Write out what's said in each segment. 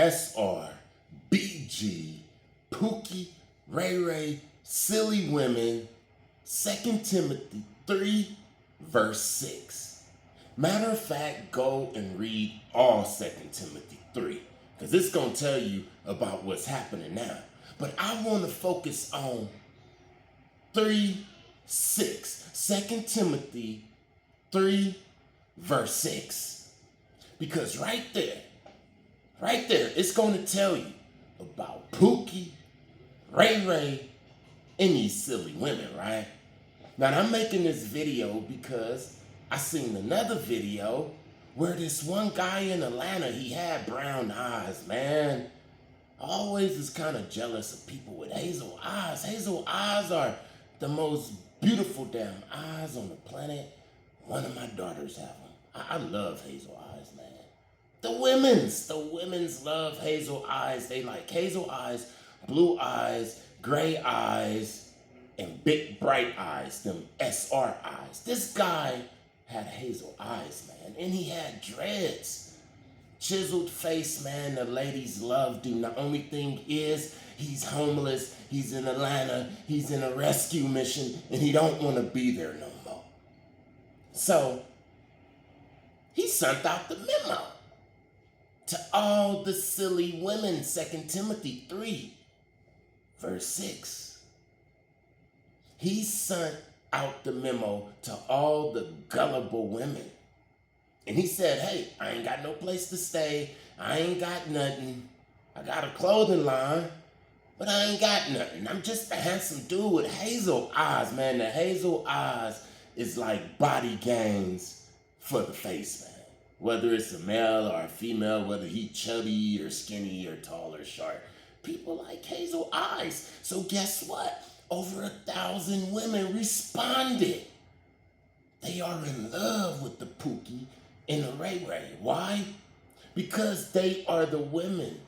SR&BG, Pookie, Ray Ray, silly women, 2 Timothy 3, verse 6. Matter of fact, go and read all 2 Timothy 3, because it's going to tell you about what's happening now. But I want to focus on 3, 6. 2 Timothy 3, verse 6. Because right there, it's going to tell you about Pookie, Ray Ray, and these silly women, right? Now, I'm making this video because I seen another video where this one guy in Atlanta, he had brown eyes, man. I always is kind of jealous of people with hazel eyes. Hazel eyes are the most beautiful damn eyes on the planet. One of my daughters have them. I love hazel eyes, man. The women's love hazel eyes. They like hazel eyes, blue eyes, gray eyes, and big bright eyes, them SR eyes. This guy had hazel eyes, man, and he had dreads. Chiseled face, man, the ladies loved him. The only thing is, he's homeless, he's in Atlanta, he's in a rescue mission, and he don't want to be there no more. So, he sent out the memo to all the silly women, 2 Timothy 3, verse 6. He sent out the memo to all the gullible women. And he said, hey, I ain't got no place to stay. I ain't got nothing. I got a clothing line, but I ain't got nothing. I'm just a handsome dude with hazel eyes, man. The hazel eyes is like body gains for the face, man. Whether it's a male or a female, whether he chubby or skinny or tall or short. People like hazel eyes. So guess what? Over 1,000 women responded. They are in love with the Pookie and the Ray Ray. Why? Because they are the women.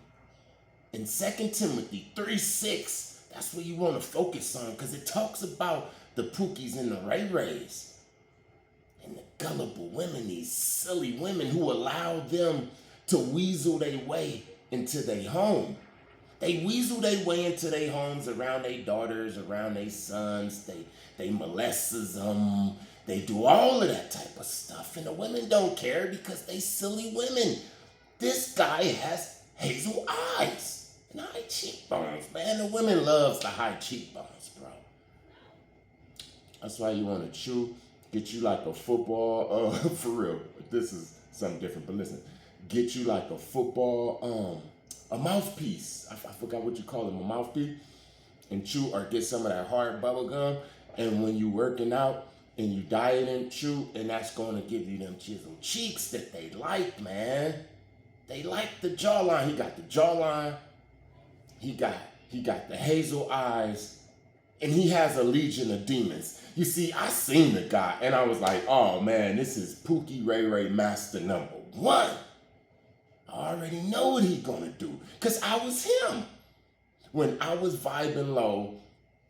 In 2 Timothy 3:6, that's what you want to focus on, because it talks about the Pookies and the Ray Rays. And the gullible women, these silly women who allow them to weasel their way into their home. They weasel their way into their homes around their daughters, around their sons. They molest them. They do all of that type of stuff. And the women don't care because they silly women. This guy has hazel eyes and high cheekbones, man. The women loves the high cheekbones, bro. That's why you want to get you like a football, for real. This is something different, but listen. Get you like a football, a mouthpiece. I forgot what you call them, a mouthpiece. And chew, or get some of that hard bubble gum. And when you working out, and you diet and chew, and that's going to give you them chiseled cheeks that they like, man. They like the jawline. He got the jawline. He got the hazel eyes, and he has a legion of demons. You see, I seen the guy, and I was like, oh man, this is Pookie Ray Ray Master #1. I already know what he gonna do, because I was him. When I was vibing low,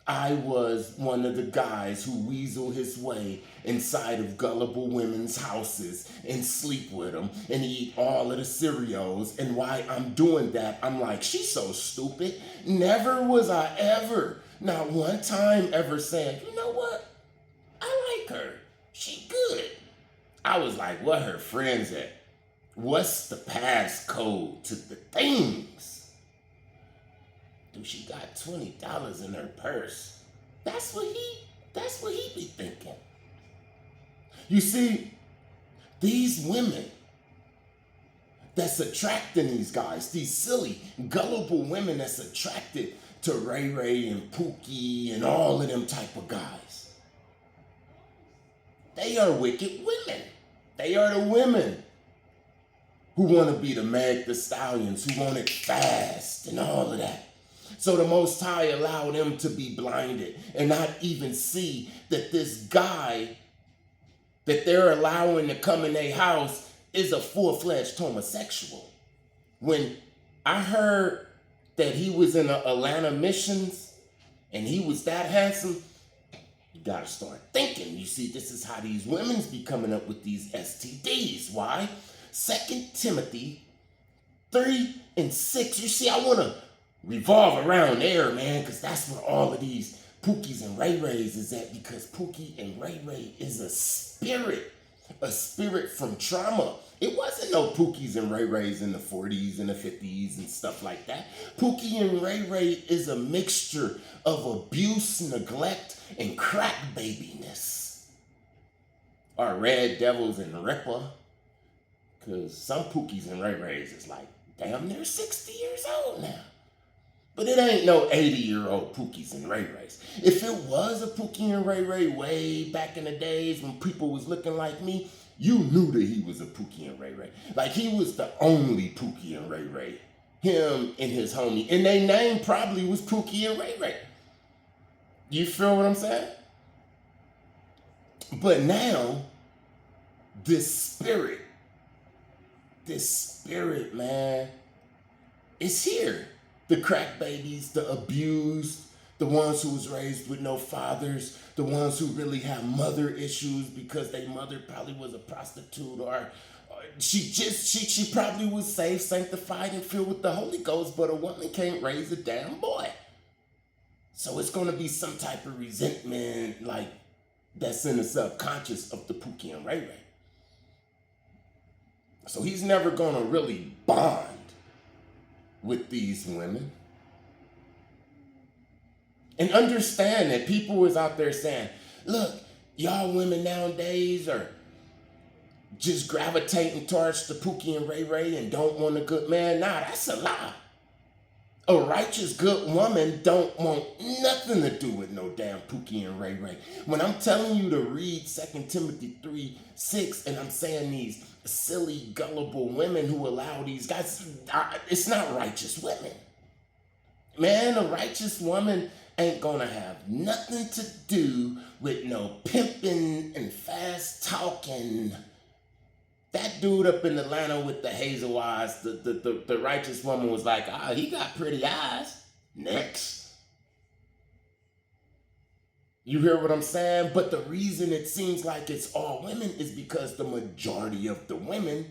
I was one of the guys who weasel his way inside of gullible women's houses and sleep with them and eat all of the cereals. And while I'm doing that, I'm like, she's so stupid. Never was I ever, not one time ever saying, you know what? I like her. She good. I was like, what her friends at? What's the passcode to the things? Dude, she got $20 in her purse. That's what he be thinking. You see, these women that's attracting these guys, these silly, gullible women that's attracted to Ray Ray and Pookie and all of them type of guys. They are wicked women. They are the women who want to be the Meg the Stallions, who want it fast and all of that. So the Most High allowed them to be blinded and not even see that this guy that they're allowing to come in their house is a full-fledged homosexual. When I heard that he was in the Atlanta missions and he was that handsome, you gotta start thinking. You see, this is how these women's be coming up with these STDs. Why? 2 Timothy 3 and 6. You see, I want to revolve around there, man, because that's where all of these Pookies and Ray Rays is at, because Pookie and Ray Ray is a spirit from trauma. It wasn't no Pookies and Ray Rays in the 40s and the 50s and stuff like that. Pookie and Ray Ray is a mixture of abuse, neglect, and crack babiness. Or Red Devils and Ripper. Because some Pookies and Ray Rays is like, damn, they're 60 years old now. But it ain't no 80-year-old Pookies and Ray Rays. If it was a Pookie and Ray Ray way back in the days when people was looking like me, you knew that he was a Pookie and Ray Ray. Like, he was the only Pookie and Ray Ray. Him and his homie. And their name probably was Pookie and Ray Ray. You feel what I'm saying? But now, this spirit, man, is here. The crack babies, the abused, the ones who was raised with no fathers, the ones who really have mother issues because their mother probably was a prostitute, or she probably was saved, sanctified, and filled with the Holy Ghost, but a woman can't raise a damn boy. So it's going to be some type of resentment, like, that's in the subconscious of the Pookie and Ray Ray. So he's never going to really bond with these women. And understand that people is out there saying, look, y'all women nowadays are just gravitating towards the Pookie and Ray Ray and don't want a good man. Nah, that's a lie. A righteous good woman don't want nothing to do with no damn Pookie and Ray Ray. When I'm telling you to read 2 Timothy 3:6, and I'm saying these silly, gullible women who allow these guys, it's not righteous women. Man, a righteous woman ain't gonna have nothing to do with no pimping and fast talking. That dude up in Atlanta with the hazel eyes, the righteous woman was like, he got pretty eyes. Next. You hear what I'm saying? But the reason it seems like it's all women is because the majority of the women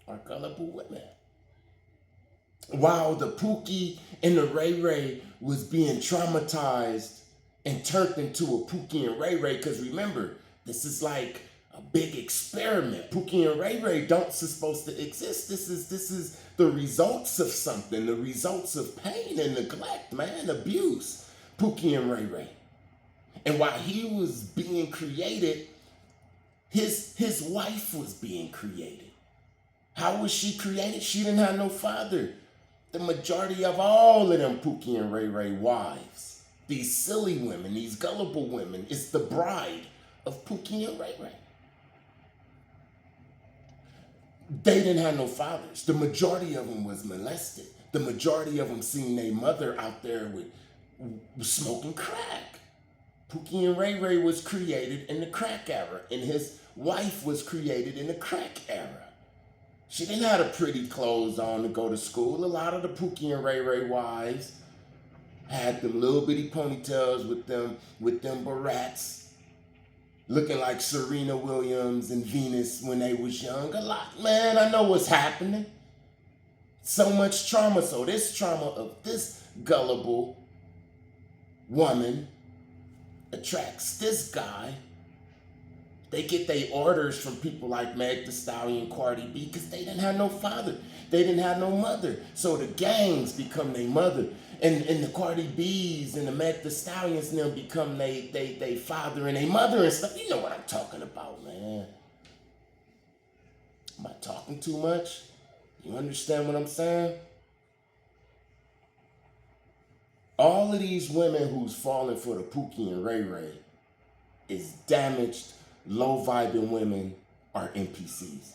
are gullible women. While the Pookie and the Ray Ray was being traumatized and turned into a Pookie and Ray Ray, because remember, this is like a big experiment. Pookie and Ray Ray don't supposed to exist. This is the results of something, the results of pain and neglect, man, abuse. Pookie and Ray Ray. And while he was being created, his wife was being created. How was she created? She didn't have no father. The majority of all of them Pookie and Ray Ray wives, these silly women, these gullible women, is the bride of Pookie and Ray Ray. They didn't have no fathers. The majority of them was molested. The majority of them seen their mother out there with smoking crack. Pookie and Ray Ray was created in the crack era, and his wife was created in the crack era. She didn't have the pretty clothes on to go to school. A lot of the Pookie and Ray Ray wives had them little bitty ponytails with them barrettes, looking like Serena Williams and Venus when they was young. A lot, man, I know what's happening. So much trauma. So this trauma of this gullible woman attracts this guy. They get their orders from people like Meg Thee Stallion, Cardi B, because they didn't have no father. They didn't have no mother. So the gangs become their mother. And the Cardi B's and the Meg Thee Stallions and them become they father and their mother and stuff. You know what I'm talking about, man. Am I talking too much? You understand what I'm saying? All of these women who's falling for the Pookie and Ray Ray is damaged, low-vibing women are NPCs.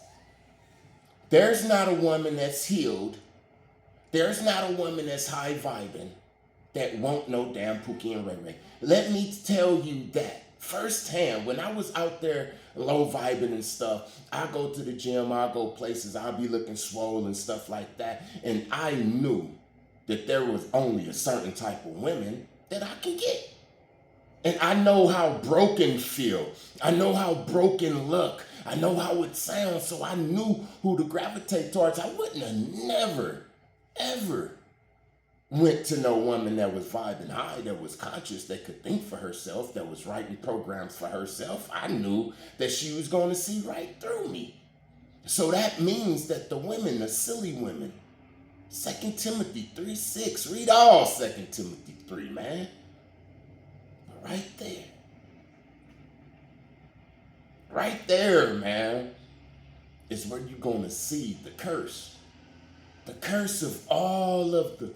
There's not a woman that's healed. There's not a woman that's high-vibing that won't know damn Pookie and Ray Ray. Let me tell you that firsthand. When I was out there low-vibing and stuff, I go to the gym, I go places, I'll be looking swole and stuff like that, and I knew that there was only a certain type of women that I can get. And I know how broken feel. I know how broken look. I know how it sounds, so I knew who to gravitate towards. I wouldn't have never, ever went to no woman that was vibing high, that was conscious, that could think for herself, that was writing programs for herself. I knew that she was going to see right through me. So that means that the women, the silly women, 2 Timothy 3:6, read all 2 Timothy 3, man. But right there, man, is where you're going to see the curse. The curse of all of the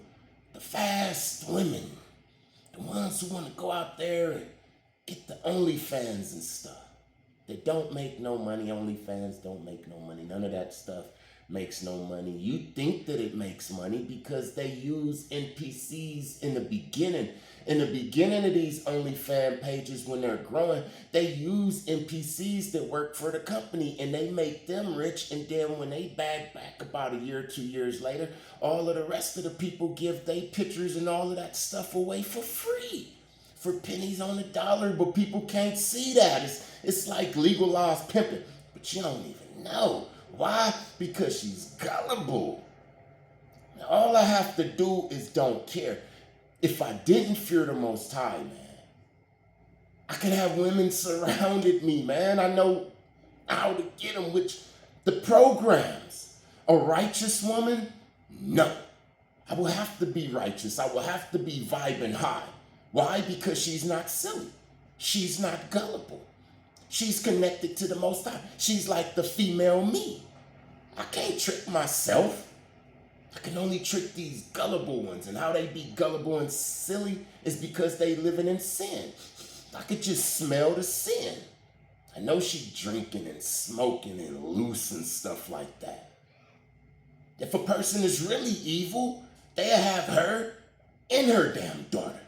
fast women, the ones who want to go out there and get the OnlyFans and stuff. They don't make no money. OnlyFans don't make no money. None of that stuff makes no money. You think that it makes money because they use NPCs in the beginning. In the beginning of these OnlyFans pages, when they're growing, they use NPCs that work for the company and they make them rich. And then when they bag back about a year, 2 years later, all of the rest of the people give their pictures and all of that stuff away for free, for pennies on the dollar. But people can't see that. It's like legalized pimping, but you don't even know. Why? Because she's gullible. Now, all I have to do is don't care. If I didn't fear the Most High, man, I could have women surrounded me, man. I know how to get them, which the programs. A righteous woman? No. I will have to be righteous. I will have to be vibing high. Why? Because she's not silly. She's not gullible. She's connected to the Most High. She's like the female me. I can't trick myself. I can only trick these gullible ones. And how they be gullible and silly is because they living in sin. I could just smell the sin. I know she drinking and smoking and loose and stuff like that. If a person is really evil, they'll have her and her damn daughter.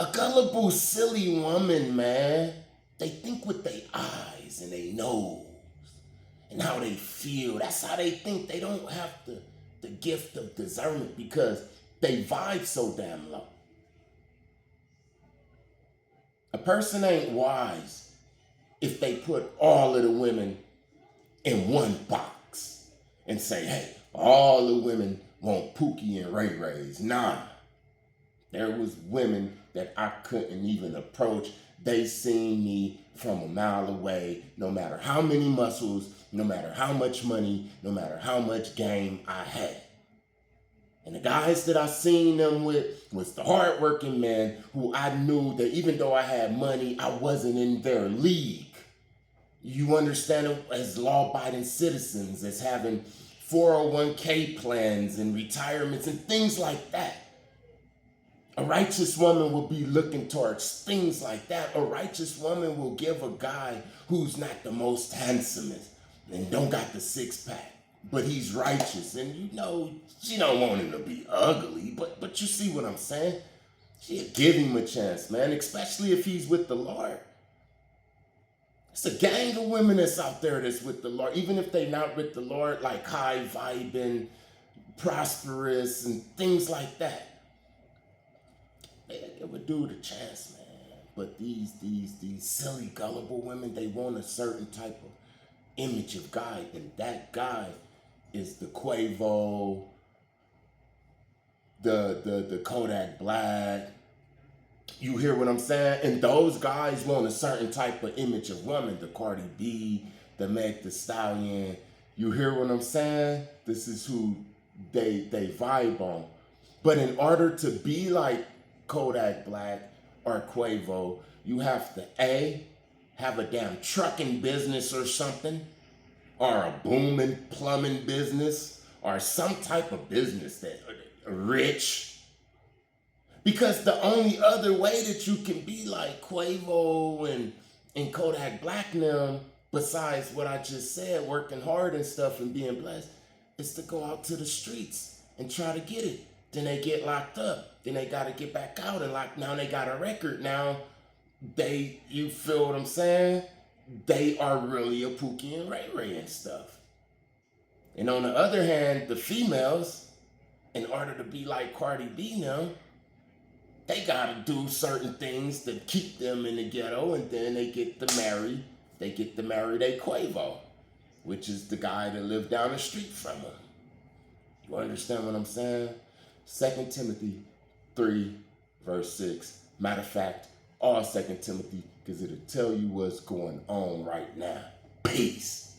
A gullible, silly woman, man, they think with their eyes and their nose and how they feel. That's how they think. They don't have the gift of discernment because they vibe so damn low. A person ain't wise if they put all of the women in one box and say, hey, all the women want Pookie and Ray Rays. Nah. There was women that I couldn't even approach. They seen me from a mile away, no matter how many muscles, no matter how much money, no matter how much game I had. And the guys that I seen them with was the hardworking men who I knew that even though I had money, I wasn't in their league. You understand them as law-abiding citizens, as having 401k plans and retirements and things like that. A righteous woman will be looking towards things like that. A righteous woman will give a guy who's not the most handsomest and don't got the six-pack, but he's righteous. And you know, she don't want him to be ugly, but you see what I'm saying? She'll give him a chance, man, especially if he's with the Lord. It's a gang of women that's out there that's with the Lord, even if they not with the Lord, like high vibing, prosperous, and things like that. They give a dude a chance, man. But these silly, gullible women, they want a certain type of image of guy, and that guy is the Quavo, the Kodak Black. You hear what I'm saying? And those guys want a certain type of image of woman, the Cardi B, the Meg Thee Stallion. You hear what I'm saying? This is who they vibe on. But in order to be like Kodak Black or Quavo, you have to A, have a damn trucking business or something, or a booming plumbing business, or some type of business that rich. Because the only other way that you can be like Quavo and Kodak Black now, besides what I just said, working hard and stuff and being blessed, is to go out to the streets and try to get it. Then they get locked up. Then they got to get back out and now they got a record. Now you feel what I'm saying? They are really a Pookie and Ray Ray and stuff. And on the other hand, the females, in order to be like Cardi B now, they got to do certain things to keep them in the ghetto, and then they get to marry they get to marry their Quavo, which is the guy that lived down the street from them. You understand what I'm saying? 2 Timothy 3, verse 6. Matter of fact, all 2 Timothy, because it'll tell you what's going on right now. Peace.